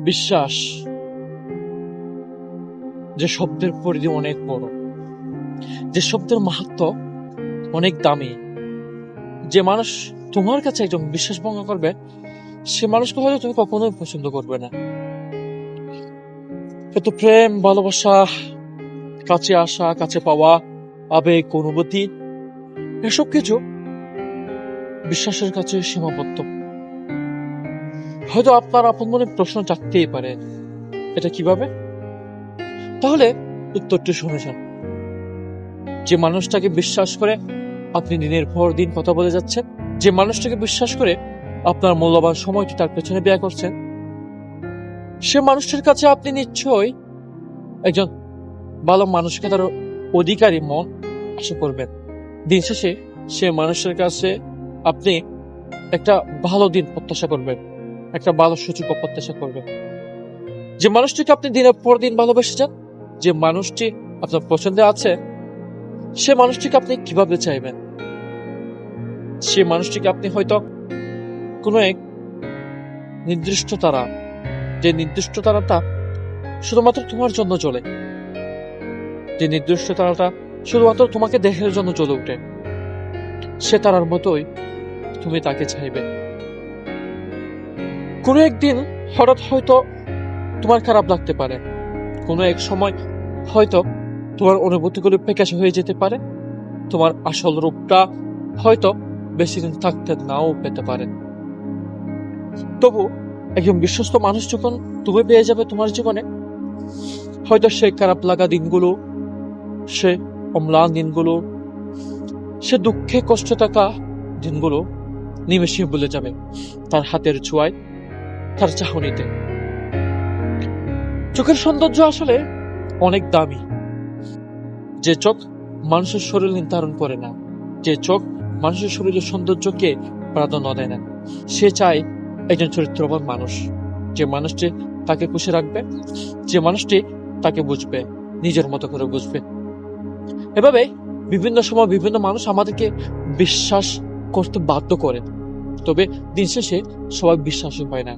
বিশ্বাস যে শব্দের পরিধি অনেক বড়, যে শব্দের মাহাত্ম্য অনেক দামি, যে মানুষ তোমার কাছে একজন বিশ্বাস ভঙ্গ করবে, সে মানুষকে হয়তো তুমি কখনোই পছন্দ করবে না। এত প্রেম, ভালোবাসা, কাছে আসা, কাছে পাওয়া, আবেগ, অনুভূতি, এসব কিছু বিশ্বাসের কাছে সীমাবদ্ধ। হয়তো আপনার আপন মনে প্রশ্ন জাগতেই পারে, এটা কিভাবে? তাহলে উত্তরটি শুনেছেন। যে মানুষটাকে বিশ্বাস করে আপনি দিনের পর দিন কথা বলে যাচ্ছেন, যে মানুষটাকে বিশ্বাস করে আপনার মূল্যবান সময়টি তার পেছনে ব্যয় করছেন, সে মানুষটির কাছে আপনি নিশ্চয়ই একজন ভালো মানুষকে তার অধিকারী মন আশা করবেন। দিন শেষে সে মানুষের কাছে আপনি একটা ভালো দিন প্রত্যাশা করবেন, একটা ভালো সুযোগ প্রত্যাশা করবেন। যে মানুষটিকে আপনি দিনের পর দিন ভালোবেসে যান, যে মানুষটি আপনার পছন্দে আছে, সে মানুষটিকে আপনি কিভাবে চাইবেন? সে মানুষটিকে আপনি হয়তো কোনো এক নির্দিষ্ট তারা, যে নির্দিষ্ট তারাটা শুধুমাত্র তোমার জন্য চলে, যে নির্দিষ্ট তারাটা শুধুমাত্র তোমাকে দেখার জন্য জ্বলে ওঠে, সে তারার মতোই তুমি তাকে চাইবে। কোনো একদিন হঠাৎ হয়তো তোমার খারাপ লাগতে পারে, কোনো এক সময় হয়তো তোমার অনুভূতিগুলো ফ্যাকাশে হয়ে যেতে পারে, তোমার আসল রূপটা হয়তো বেশি দিন থাকতে নাও পেতে পারে। তবু একজন বিশ্বস্ত মানুষ যখন তুমি পেয়ে যাবে তোমার জীবনে, হয়তো সে খারাপ লাগা দিনগুলো, সে অম্লান দিনগুলো, সে দুঃখে কষ্ট থাকা দিনগুলো নিমেষে ভুলে যাবে তার হাতের ছোঁয়ায়, তার চাহনিতে। চোখের সৌন্দর্য আসলে অনেক দামি। যে চোখ মানুষের শরীর নির্ধারণ করে না, যে চোখ মানুষের শরীরের সৌন্দর্যকে প্রাধান্য দেয় না, সে চায় একজন চরিত্রবান মানুষ, যে মানুষটি তাকে খুশি রাখবে, যে মানুষটি তাকে বুঝবে, নিজের মতো করে বুঝবে। এভাবে বিভিন্ন সময় বিভিন্ন মানুষ আমাদেরকে বিশ্বাস করতে বাধ্য করে, তবে দিন শেষে সবাই বিশ্বাসী হয় না।